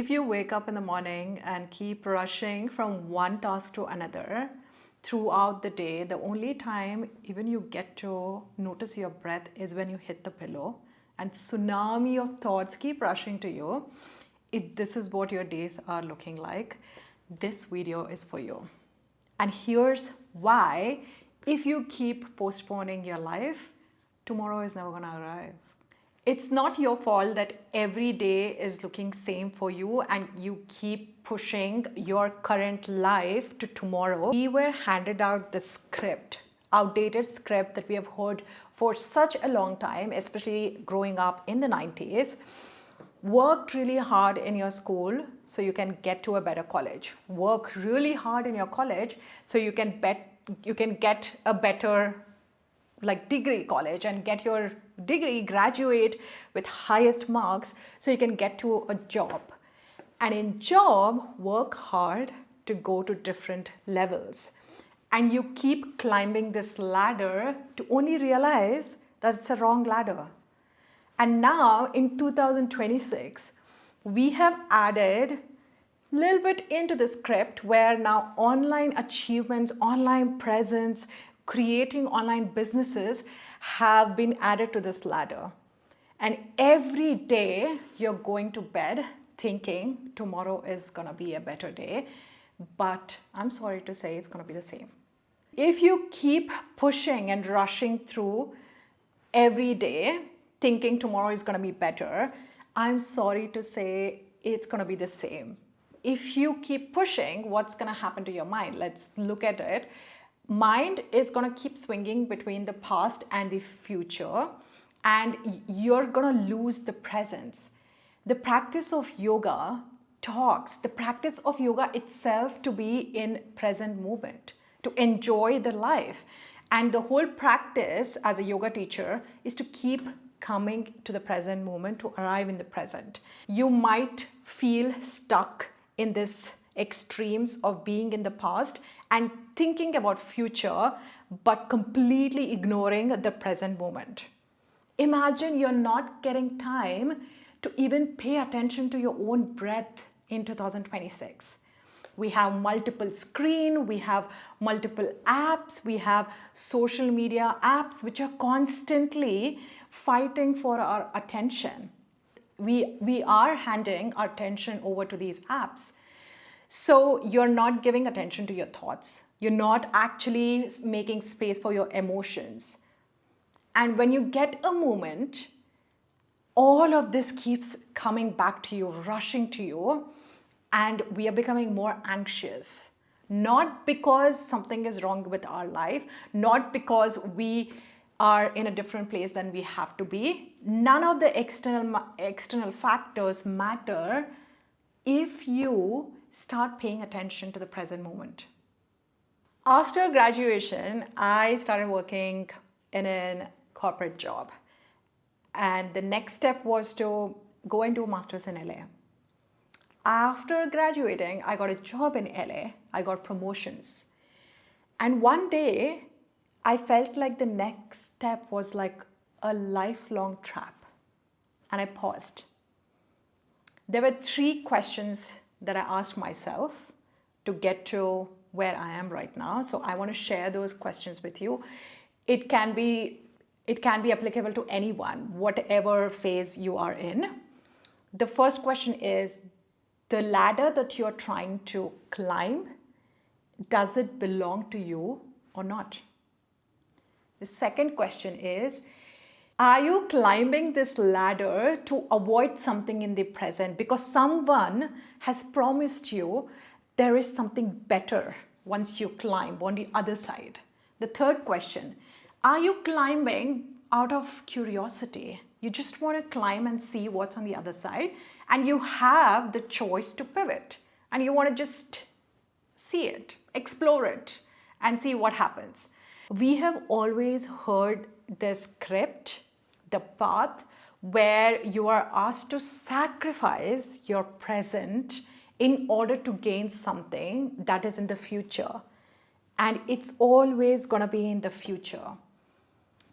If you wake up in the morning and keep rushing from one task to another throughout the day, the only time even you get to notice your breath is when you hit the pillow and tsunami of thoughts keep rushing to you. If this is what your days are looking like, this video is for you. And here's why: if you keep postponing your life, tomorrow is never gonna arrive. It's not your fault that every day is looking same for you and you keep pushing your current life to tomorrow. We were handed out the script, outdated script that we have heard for such a long time, especially growing up in the 90s. Work really hard in your school so you can get to a better college. Work really hard in your college so you can get a better degree college and get your degree, graduate with highest marks so you can get to a job. And in job, work hard to go to different levels. And you keep climbing this ladder to only realize that it's a wrong ladder. And now in 2026, we have added a little bit into the script where now online achievements, online presence, creating online businesses have been added to this ladder. And every day you're going to bed thinking tomorrow is gonna be a better day, but I'm sorry to say it's gonna be the same. If you keep pushing and rushing through every day thinking tomorrow is gonna be better, I'm sorry to say it's gonna be the same. If you keep pushing, what's gonna happen to your mind? Let's look at it. Mind is going to keep swinging between the past and the future, and you're going to lose the presence. The practice of yoga talks, the practice of yoga itself to be in present moment, to enjoy the life. And the whole practice as a yoga teacher is to keep coming to the present moment, to arrive in the present. You might feel stuck in this extremes of being in the past and thinking about future, but completely ignoring the present moment. Imagine you're not getting time to even pay attention to your own breath in 2026. We have multiple screens, we have multiple apps, we have social media apps which are constantly fighting for our attention. We are handing our attention over to these apps. So you're not giving attention to your thoughts. You're not actually making space for your emotions. And when you get a moment, all of this keeps coming back to you, rushing to you, and we are becoming more anxious. Not because something is wrong with our life, not because we are in a different place than we have to be. None of the external factors matter if you start paying attention to the present moment. After graduation, I started working in a corporate job. And the next step was to go and do a master's in LA. After graduating, I got a job in LA. I got promotions. And one day, I felt like the next step was like a lifelong trap. And I paused. There were 3 questions that I asked myself to get to where I am right now. So I want to share those questions with you. It can be applicable to anyone, whatever phase you are in. The first question is, the ladder that you're trying to climb, does it belong to you or not? The second question is, are you climbing this ladder to avoid something in the present because someone has promised you there is something better once you climb on the other side? The third question, are you climbing out of curiosity? You just want to climb and see what's on the other side, and you have the choice to pivot, and you want to just see it, explore it, and see what happens. We have always heard the script, the path, where you are asked to sacrifice your present in order to gain something that is in the future. And it's always going to be in the future.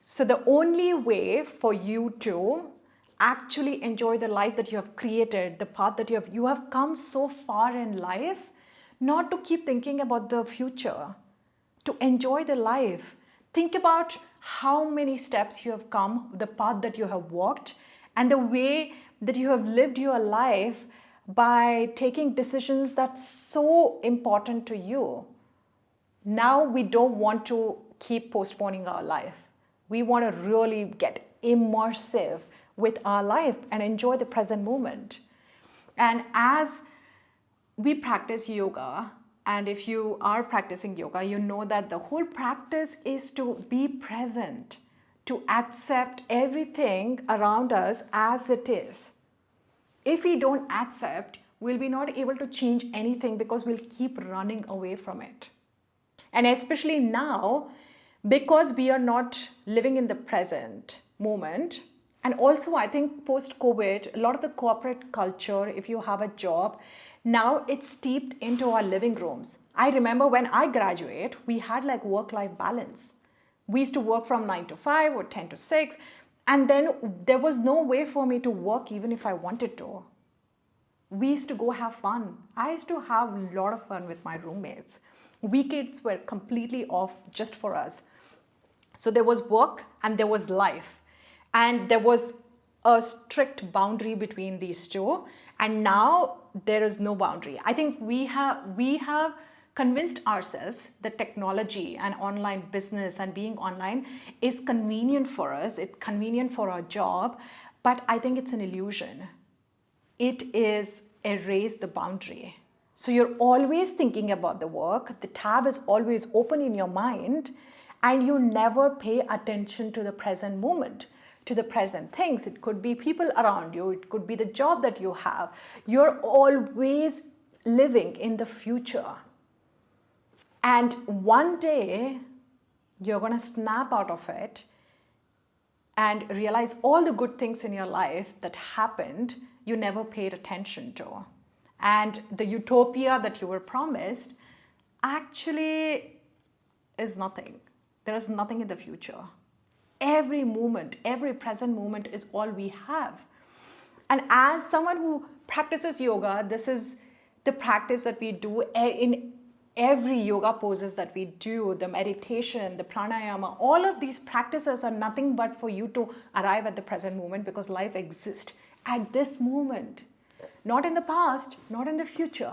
So the only way for you to actually enjoy the life that you have created, the path that you have come so far in life, not to keep thinking about the future, to enjoy the life. Think about how many steps you have come, the path that you have walked, and the way that you have lived your life by taking decisions that's so important to you. Now we don't want to keep postponing our life. We want to really get immersive with our life and enjoy the present moment. And as we practice yoga, and if you are practicing yoga, you know that the whole practice is to be present, to accept everything around us as it is. If we don't accept, we'll be not able to change anything because we'll keep running away from it. And especially now, because we are not living in the present moment, and also I think post-COVID, a lot of the corporate culture, if you have a job, now it's steeped into our living rooms. I remember when I graduated, we had like work-life balance. We used to work from 9 to 5 or 10 to 6, and then there was no way for me to work even if I wanted to. We used to go have fun. I used to have a lot of fun with my roommates. Weekends were completely off just for us. So there was work and there was life. And there was a strict boundary between these two. And now there is no boundary. I think we have convinced ourselves that technology and online business and being online is convenient for us. It's convenient for our job. But I think it's an illusion. It is erase the boundary. So you're always thinking about the work, the tab is always open in your mind, and you never pay attention to the present moment, to the present things. It could be people around you, it could be the job that you have. You're always living in the future. And one day, you're going to snap out of it and realize all the good things in your life that happened, you never paid attention to. And the utopia that you were promised actually is nothing. There is nothing in the future. Every moment, every present moment is all we have. And as someone who practices yoga, this is the practice that we do in every yoga poses that we do, the meditation, the pranayama, all of these practices are nothing but for you to arrive at the present moment because life exists at this moment. Not in the past, not in the future.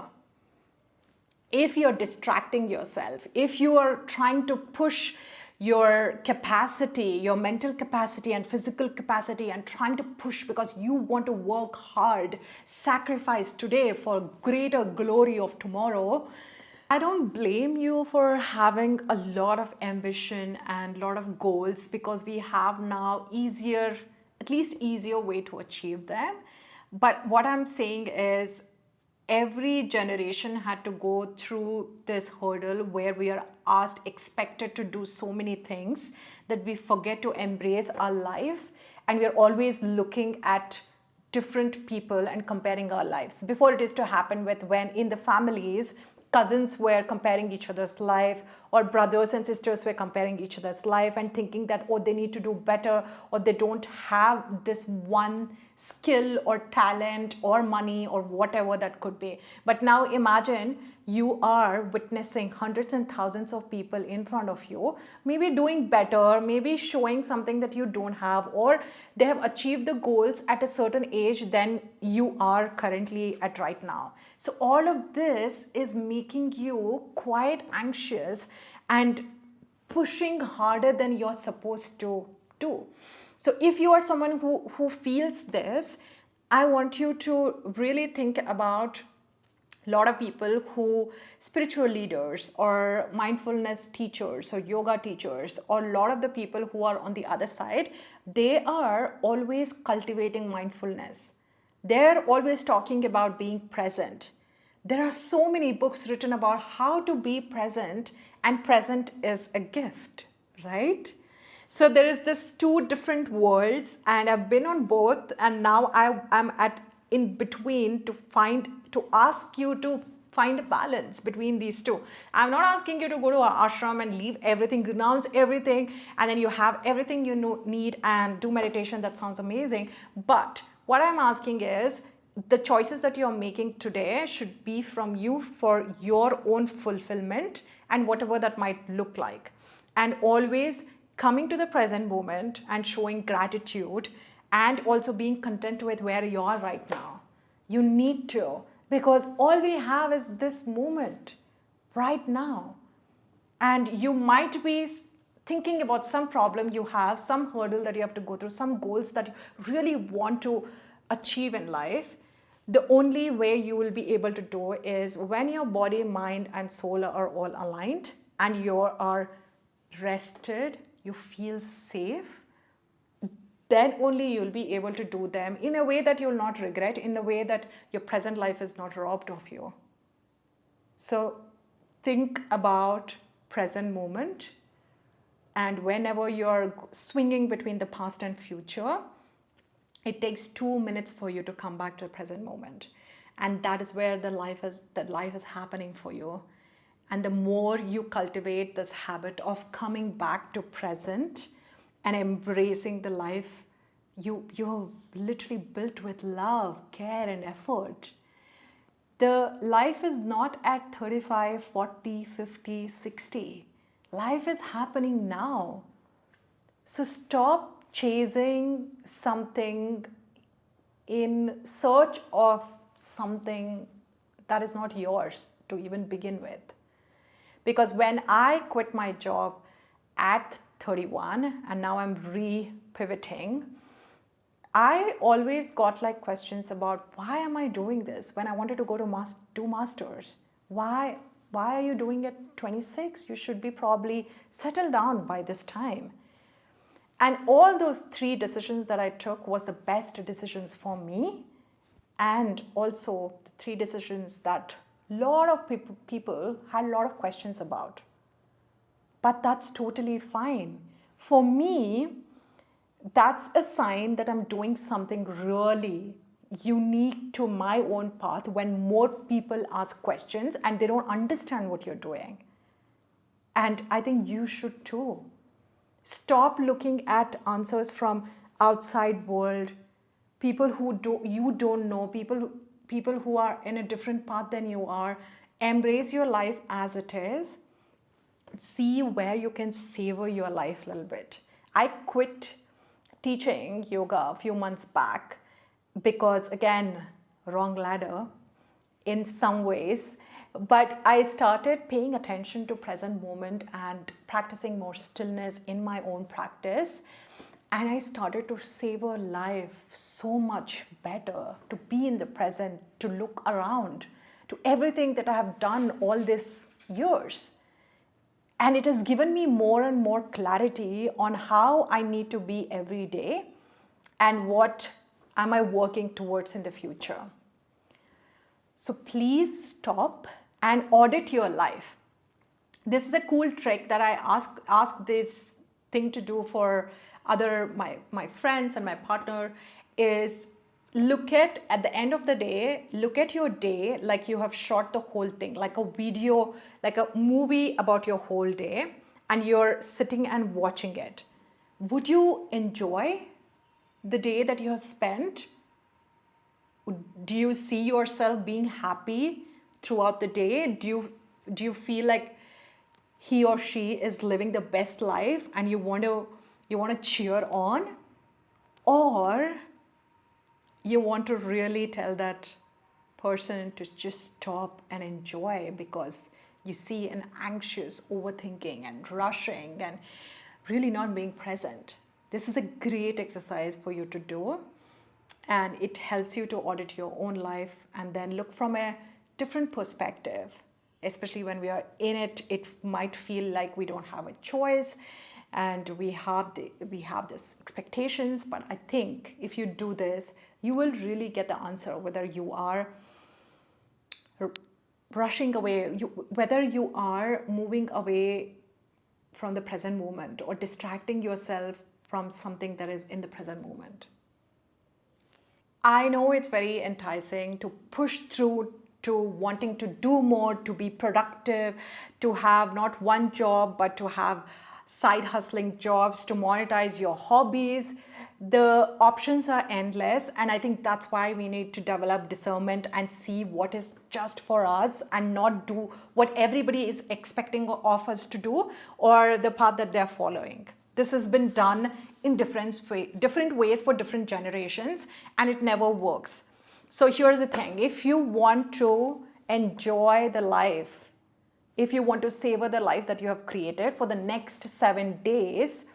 If you're distracting yourself, if you are trying to push your capacity, your mental capacity and physical capacity and trying to push because you want to work hard, sacrifice today for greater glory of tomorrow, I don't blame you for having a lot of ambition and a lot of goals because we have now at least easier way to achieve them. But what I'm saying is every generation had to go through this hurdle where we are expected to do so many things that we forget to embrace our life, and we're always looking at different people and comparing our lives. Before it used to happen with when in the families, cousins were comparing each other's life, or brothers and sisters were comparing each other's life and thinking that, oh, they need to do better, or they don't have this one skill or talent or money or whatever that could be. But now imagine you are witnessing hundreds and thousands of people in front of you, maybe doing better, maybe showing something that you don't have, or they have achieved the goals at a certain age than you are currently at right now. So all of this is making you quite anxious and pushing harder than you're supposed to do. So if you are someone who feels this, I want you to really think about a lot of people who spiritual leaders or mindfulness teachers or yoga teachers, or a lot of the people who are on the other side, they are always cultivating mindfulness. They're always talking about being present. There are so many books written about how to be present, and present is a gift, right? So there is this two different worlds, and I've been on both, and now I'm in between to ask you to find a balance between these two. I'm not asking you to go to an ashram and leave everything, renounce everything, and then you have everything you need and do meditation. That sounds amazing. But what I'm asking is, the choices that you're making today should be from you for your own fulfillment and whatever that might look like. And always coming to the present moment and showing gratitude and also being content with where you are right now. You need to, because all we have is this moment right now. And you might be thinking about some problem you have, some hurdle that you have to go through, some goals that you really want to achieve in life. The only way you will be able to do is when your body, mind, and soul are all aligned and you are rested, you feel safe, then only you'll be able to do them in a way that you'll not regret, in a way that your present life is not robbed of you. So think about present moment, and whenever you're swinging between the past and future, it takes 2 minutes for you to come back to the present moment. And that is where life is happening for you. And the more you cultivate this habit of coming back to present and embracing the life you're literally built with love, care, and effort. The life is not at 35, 40, 50, 60. Life is happening now. So stop chasing something in search of something that is not yours to even begin with. Because when I quit my job at 31 and now I'm re-pivoting, I always got like questions about, why am I doing this when I wanted to go to do masters? Why are you doing it at 26? You should be probably settled down by this time. And all those 3 decisions that I took was the best decisions for me, and also the 3 decisions that a lot of people had a lot of questions about. But that's totally fine. For me, that's a sign that I'm doing something really unique to my own path when more people ask questions and they don't understand what you're doing. And I think you should too. Stop looking at answers from outside world, people who you don't know, people who are in a different path than you are. Embrace your life as it is. See where you can savor your life a little bit. I quit teaching yoga a few months back because, again, wrong ladder in some ways, but I started paying attention to present moment and practicing more stillness in my own practice, and I started to savor life so much better, to be in the present, to look around to everything that I have done all these years. And it has given me more and more clarity on how I need to be every day and what am I working towards in the future. So please stop and audit your life. This is a cool trick that I ask this thing to do for my friends and my partner is look at the end of the day, look at your day like you have shot the whole thing, like a video, like a movie about your whole day, and you're sitting and watching it. Would you enjoy the day that you have spent? Do you see yourself being happy throughout the day? Do you feel like he or she is living the best life and you want to cheer on? Or you want to really tell that person to just stop and enjoy because you see an anxious overthinking and rushing and really not being present? This is a great exercise for you to do, and it helps you to audit your own life and then look from a different perspective. Especially when we are in it, it might feel like we don't have a choice and we have this expectations. But I think if you do this, you will really get the answer whether you are rushing away, whether you are moving away from the present moment or distracting yourself from something that is in the present moment. I know it's very enticing to push through to wanting to do more, to be productive, to have not one job, but to have side hustling jobs, to monetize your hobbies. The options are endless, and I think that's why we need to develop discernment and see what is just for us and not do what everybody is expecting of us to do or the path that they're following. This has been done in different ways for different generations, and it never works. So here's the thing: if you want to enjoy the life, if you want to savor the life that you have created for the next 7 days,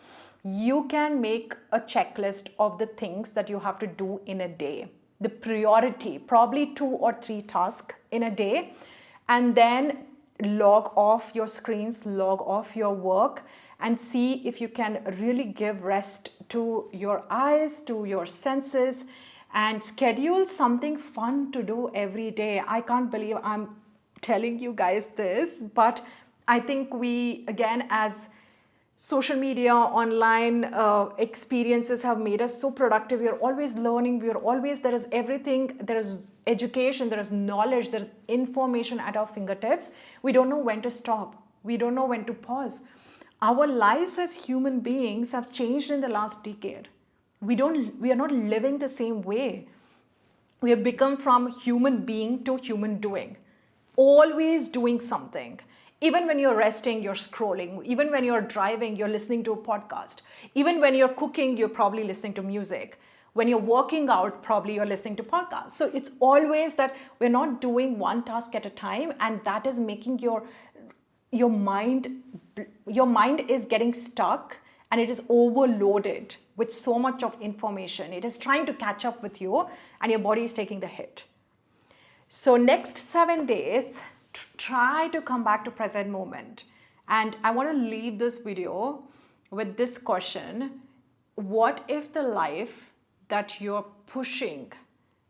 you can make a checklist of the things that you have to do in a day. The priority, probably 2 or 3 tasks in a day, and then log off your screens, log off your work, and see if you can really give rest to your eyes, to your senses, and schedule something fun to do every day. I can't believe I'm telling you guys this, but I think we, again, as social media, online experiences have made us so productive. We are always learning. We are always, there is everything. There is education, there is knowledge, there is information at our fingertips. We don't know when to stop. We don't know when to pause. Our lives as human beings have changed in the last decade. We are not living the same way. We have become from human being to human doing, always doing something. Even when you're resting, you're scrolling. Even when you're driving, you're listening to a podcast. Even when you're cooking, you're probably listening to music. When you're working out, probably you're listening to podcasts. So it's always that we're not doing one task at a time, and that is making your mind is getting stuck, and it is overloaded with so much of information. It is trying to catch up with you, and your body is taking the hit. So next 7 days, try to come back to present moment. And I want to leave this video with this question: what if the life that you're pushing,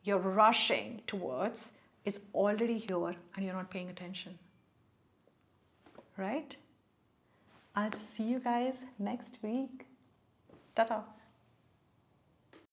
you're rushing towards, is already here and you're not paying attention? Right? I'll see you guys next week. Ta-ta.